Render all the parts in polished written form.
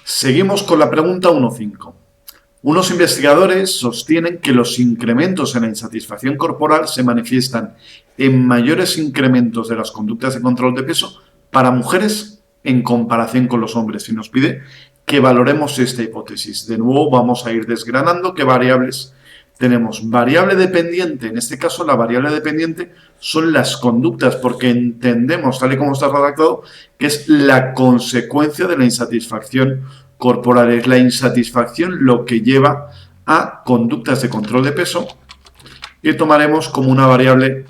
Seguimos con la pregunta 1.5. Unos investigadores sostienen que los incrementos en la insatisfacción corporal se manifiestan en mayores incrementos de las conductas de control de peso para mujeres en comparación con los hombres, y nos pide que valoremos esta hipótesis. De nuevo vamos a ir desgranando qué variables tenemos. Variable dependiente, en este caso la variable dependiente son las conductas, porque entendemos, tal y como está redactado, que es la consecuencia de la insatisfacción corporal. Es la insatisfacción lo que lleva a conductas de control de peso que tomaremos como una variable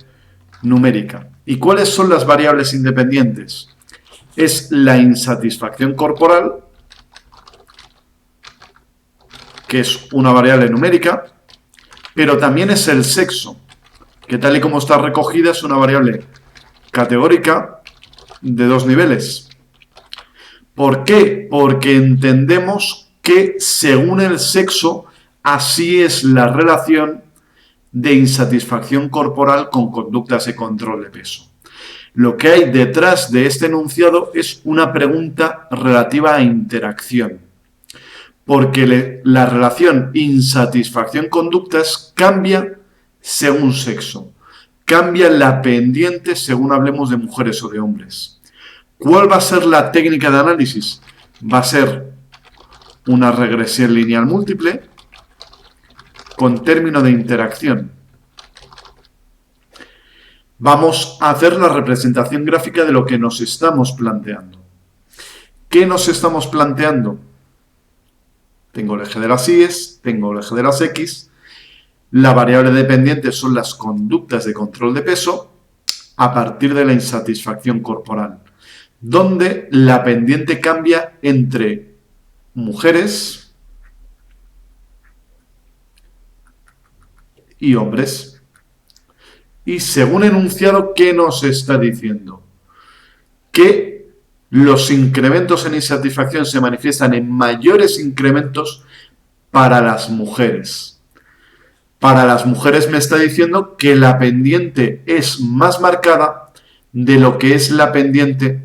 numérica. ¿Y cuáles son las variables independientes? Es la insatisfacción corporal, que es una variable numérica, pero también es el sexo, que tal y como está recogida es una variable categórica de 2 niveles. ¿Por qué? Porque entendemos que según el sexo, así es la relación de insatisfacción corporal con conductas de control de peso. Lo que hay detrás de este enunciado es una pregunta relativa a interacción, porque la relación insatisfacción-conductas cambia según sexo, cambia la pendiente según hablemos de mujeres o de hombres. ¿Cuál va a ser la técnica de análisis? Va a ser una regresión lineal múltiple con término de interacción. Vamos a hacer la representación gráfica de lo que nos estamos planteando. ¿Qué nos estamos planteando? Tengo el eje de las Y, tengo el eje de las X. La variable dependiente son las conductas de control de peso a partir de la insatisfacción corporal, donde la pendiente cambia entre mujeres y hombres. Y según enunciado, ¿qué nos está diciendo? Que los incrementos en insatisfacción se manifiestan en mayores incrementos para las mujeres. Para las mujeres me está diciendo que la pendiente es más marcada de lo que es la pendiente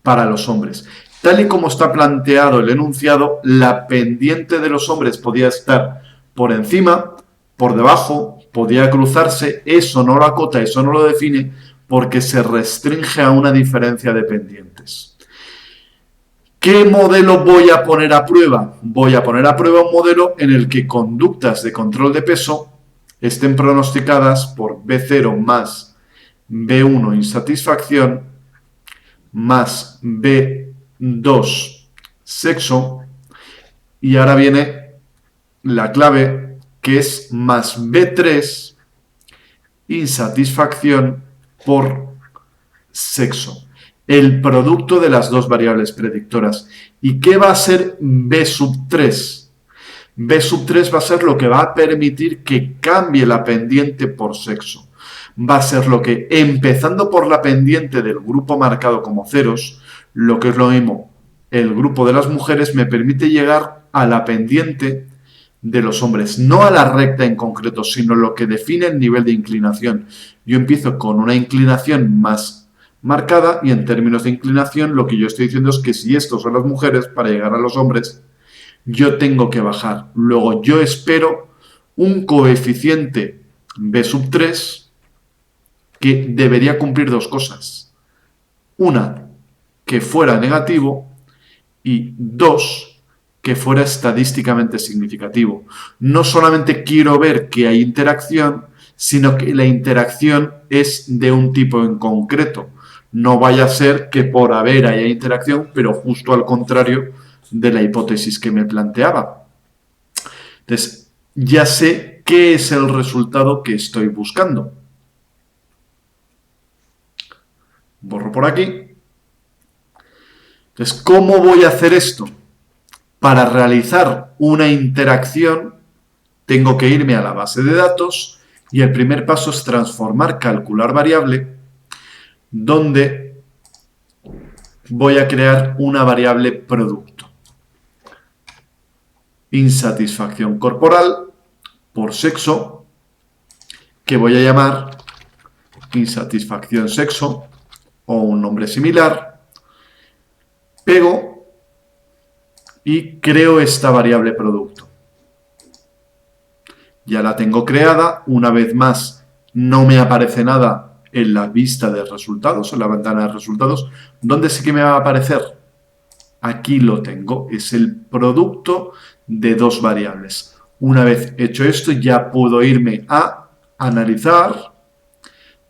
para los hombres. Tal y como está planteado el enunciado, la pendiente de los hombres podía estar por encima, por debajo, podía cruzarse, eso no lo acota, eso no lo define, porque se restringe a una diferencia de pendientes. ¿Qué modelo voy a poner a prueba? Voy a poner a prueba un modelo en el que conductas de control de peso estén pronosticadas por B0 más B1 insatisfacción más B2 sexo, y ahora viene la clave, que es más B3 insatisfacción por sexo, el producto de las dos variables predictoras. ¿Y qué va a ser B sub 3? B sub 3 va a ser lo que va a permitir que cambie la pendiente por sexo. Va a ser lo que, empezando por la pendiente del grupo marcado como ceros, lo que es lo mismo, el grupo de las mujeres, me permite llegar a la pendiente de los hombres, no a la recta en concreto, sino lo que define el nivel de inclinación. Yo empiezo con una inclinación más marcada y en términos de inclinación lo que yo estoy diciendo es que si estos son las mujeres, para llegar a los hombres, yo tengo que bajar. Luego yo espero un coeficiente B sub 3 que debería cumplir dos cosas. Una, que fuera negativo, y dos, que fuera estadísticamente significativo. No solamente quiero ver que hay interacción, sino que la interacción es de un tipo en concreto. No vaya a ser que por haber haya interacción, pero justo al contrario de la hipótesis que me planteaba. Entonces, ya sé qué es el resultado que estoy buscando. Borro por aquí. Entonces, ¿cómo voy a hacer esto? Para realizar una interacción tengo que irme a la base de datos y el primer paso es transformar calcular variable, donde voy a crear una variable producto. Insatisfacción corporal por sexo, que voy a llamar insatisfacción sexo o un nombre similar. Pego y creo esta variable producto. Ya la tengo creada, una vez más no me aparece nada en la vista de resultados, en la ventana de resultados. ¿Dónde sí que me va a aparecer? Aquí lo tengo, es el producto de dos variables. Una vez hecho esto, ya puedo irme a analizar,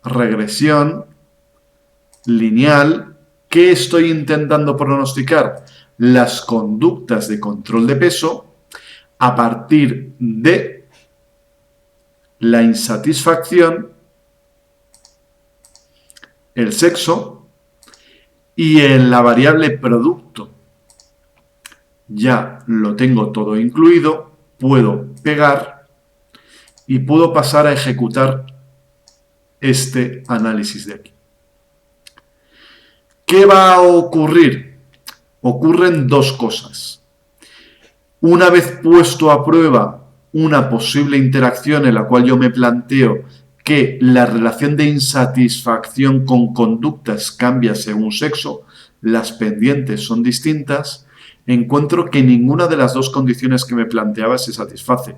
regresión, lineal. ¿Qué estoy intentando pronosticar? Las conductas de control de peso a partir de la insatisfacción, el sexo, y en la variable producto ya lo tengo todo incluido, puedo pegar y puedo pasar a ejecutar este análisis de aquí. ¿Qué va a ocurrir? Ocurren dos cosas. Una vez puesto a prueba una posible interacción en la cual yo me planteo que la relación de insatisfacción con conductas cambia según sexo, las pendientes son distintas, encuentro que ninguna de las dos condiciones que me planteaba se satisface.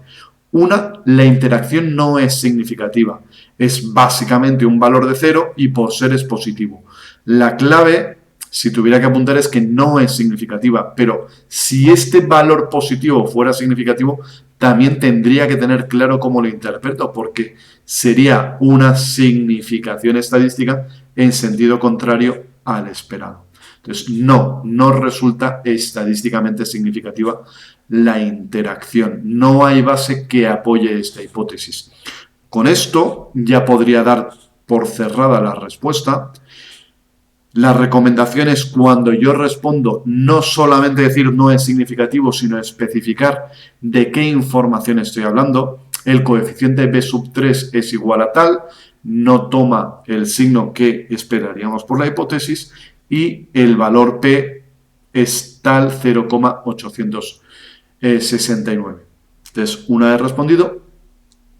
Una, la interacción no es significativa, es básicamente un valor de 0 y por ser es positivo. La clave, si tuviera que apuntar, es que no es significativa, pero si este valor positivo fuera significativo, también tendría que tener claro cómo lo interpreto, porque sería una significación estadística en sentido contrario al esperado. Entonces, no resulta estadísticamente significativa la interacción. No hay base que apoye esta hipótesis. Con esto ya podría dar por cerrada la respuesta. La recomendación es cuando yo respondo no solamente decir no es significativo, sino especificar de qué información estoy hablando. El coeficiente B sub 3 es igual a tal, no toma el signo que esperaríamos por la hipótesis y el valor P es tal 0,869. Entonces, una vez respondido,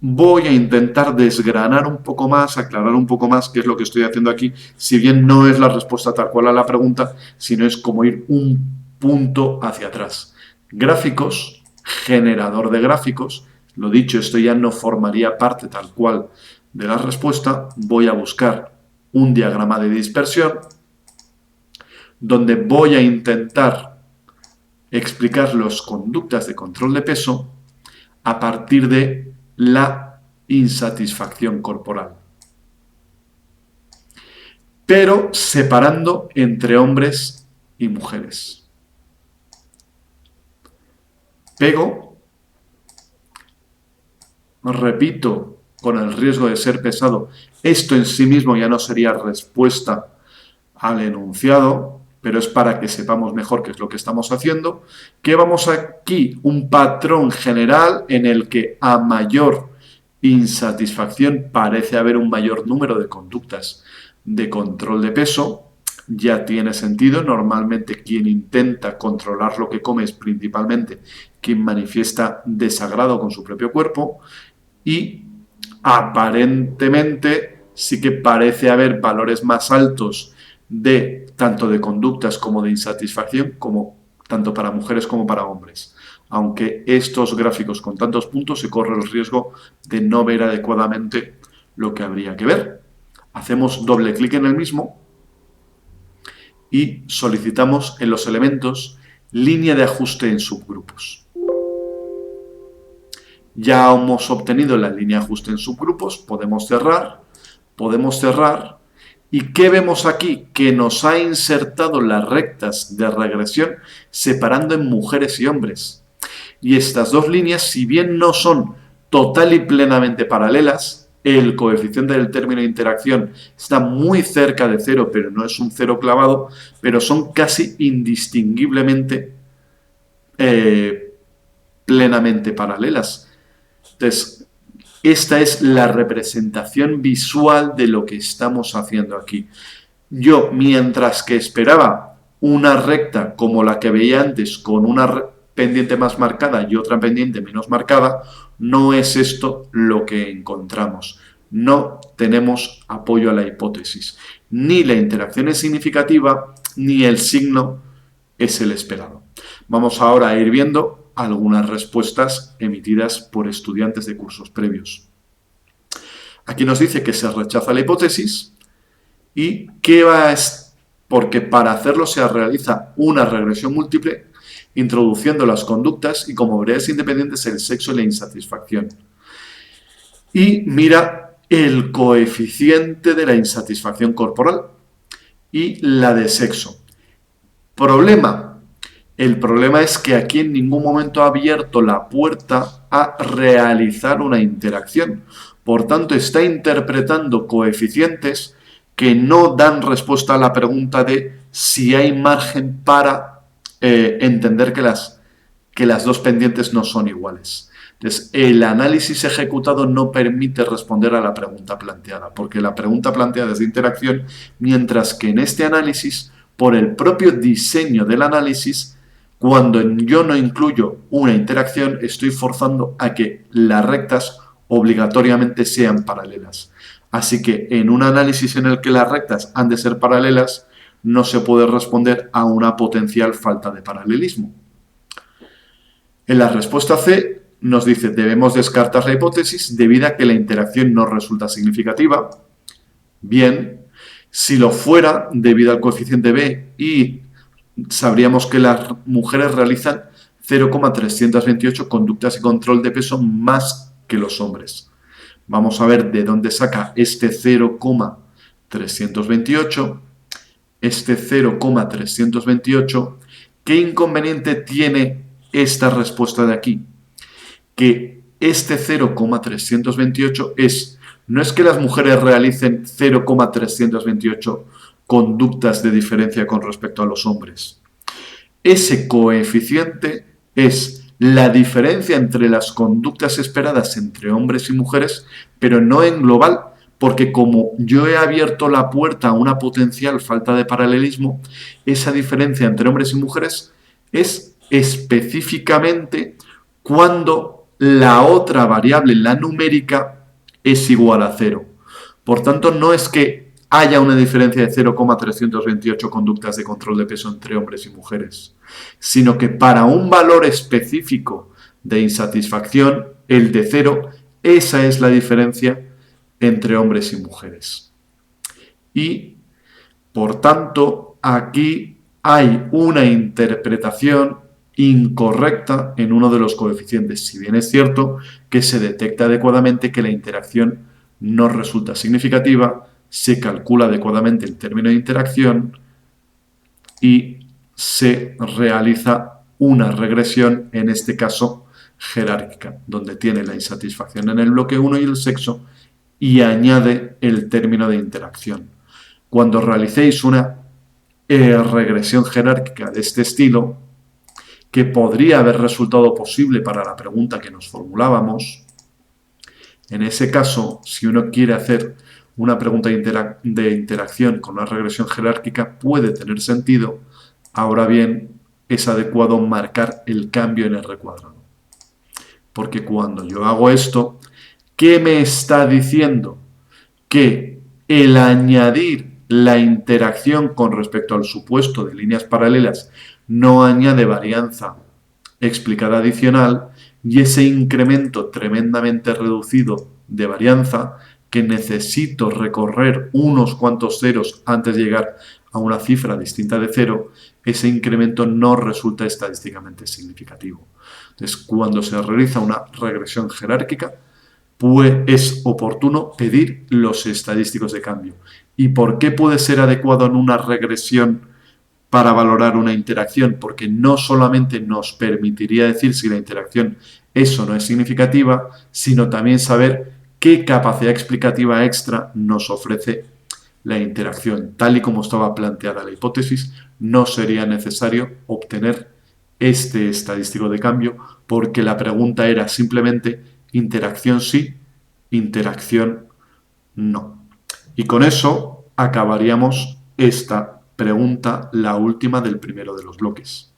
voy a intentar desgranar un poco más, aclarar un poco más qué es lo que estoy haciendo aquí, si bien no es la respuesta tal cual a la pregunta, sino es como ir un punto hacia atrás. Gráficos, generador de gráficos, lo dicho, esto ya no formaría parte tal cual de la respuesta, voy a buscar un diagrama de dispersión, donde voy a intentar explicar las conductas de control de peso a partir de la insatisfacción corporal, pero separando entre hombres y mujeres. Pego, repito, con el riesgo de ser pesado, esto en sí mismo ya no sería respuesta al enunciado, pero es para que sepamos mejor qué es lo que estamos haciendo, que vamos aquí un patrón general en el que a mayor insatisfacción parece haber un mayor número de conductas de control de peso. Ya tiene sentido, normalmente quien intenta controlar lo que come es principalmente quien manifiesta desagrado con su propio cuerpo y aparentemente sí que parece haber valores más altos de tanto de conductas como de insatisfacción, como tanto para mujeres como para hombres. Aunque estos gráficos con tantos puntos se corre el riesgo de no ver adecuadamente lo que habría que ver. Hacemos doble clic en el mismo y solicitamos en los elementos línea de ajuste en subgrupos. Ya hemos obtenido la línea de ajuste en subgrupos, podemos cerrar. ¿Y qué vemos aquí? Que nos ha insertado las rectas de regresión separando en mujeres y hombres. Y estas dos líneas, si bien no son total y plenamente paralelas, el coeficiente del término de interacción está muy cerca de 0, pero no es un 0 clavado, pero son casi indistinguiblemente plenamente paralelas. Entonces, esta es la representación visual de lo que estamos haciendo aquí. Yo, mientras que esperaba una recta como la que veía antes, con una pendiente más marcada y otra pendiente menos marcada, no es esto lo que encontramos. No tenemos apoyo a la hipótesis. Ni la interacción es significativa, ni el signo es el esperado. Vamos ahora a ir viendo algunas respuestas emitidas por estudiantes de cursos previos. Aquí nos dice que se rechaza la hipótesis y que porque para hacerlo se realiza una regresión múltiple introduciendo las conductas y como variables independientes el sexo y la insatisfacción. Y mira el coeficiente de la insatisfacción corporal y la de sexo. Problema. El problema es que aquí en ningún momento ha abierto la puerta a realizar una interacción. Por tanto, está interpretando coeficientes que no dan respuesta a la pregunta de si hay margen para entender que las dos pendientes no son iguales. Entonces, el análisis ejecutado no permite responder a la pregunta planteada, porque la pregunta planteada es de interacción, mientras que en este análisis, por el propio diseño del análisis, cuando yo no incluyo una interacción, estoy forzando a que las rectas obligatoriamente sean paralelas. Así que en un análisis en el que las rectas han de ser paralelas, no se puede responder a una potencial falta de paralelismo. En la respuesta C nos dice, debemos descartar la hipótesis debido a que la interacción no resulta significativa. Bien, si lo fuera, debido al coeficiente B, y sabríamos que las mujeres realizan 0,328 conductas y control de peso más que los hombres. Vamos a ver de dónde saca este 0,328, este 0,328, ¿qué inconveniente tiene esta respuesta de aquí? Que este 0,328 no es que las mujeres realicen 0,328 conductas de diferencia con respecto a los hombres. Ese coeficiente es la diferencia entre las conductas esperadas entre hombres y mujeres, pero no en global, porque como yo he abierto la puerta a una potencial falta de paralelismo, esa diferencia entre hombres y mujeres es específicamente cuando la otra variable, la numérica, es igual a 0. Por tanto, no es que haya una diferencia de 0,328 conductas de control de peso entre hombres y mujeres, sino que para un valor específico de insatisfacción, el de 0, esa es la diferencia entre hombres y mujeres. Y, por tanto, aquí hay una interpretación incorrecta en uno de los coeficientes, si bien es cierto que se detecta adecuadamente que la interacción no resulta significativa, se calcula adecuadamente el término de interacción y se realiza una regresión, en este caso jerárquica, donde tiene la insatisfacción en el bloque 1 y el sexo y añade el término de interacción. Cuando realicéis una regresión jerárquica de este estilo, que podría haber resultado posible para la pregunta que nos formulábamos, en ese caso, si uno quiere hacer una pregunta de interacción con una regresión jerárquica, puede tener sentido. Ahora bien, es adecuado marcar el cambio en R cuadrado. Porque cuando yo hago esto, ¿qué me está diciendo? Que el añadir la interacción con respecto al supuesto de líneas paralelas no añade varianza explicada adicional y ese incremento tremendamente reducido de varianza que necesito recorrer unos cuantos ceros antes de llegar a una cifra distinta de 0, ese incremento no resulta estadísticamente significativo. Entonces, cuando se realiza una regresión jerárquica, pues es oportuno pedir los estadísticos de cambio. ¿Y por qué puede ser adecuado en una regresión para valorar una interacción? Porque no solamente nos permitiría decir si la interacción es o no es significativa, sino también saber qué capacidad explicativa extra nos ofrece la interacción. Tal y como estaba planteada la hipótesis, no sería necesario obtener este estadístico de cambio porque la pregunta era simplemente interacción sí, interacción no. Y con eso acabaríamos esta pregunta, la última del primero de los bloques.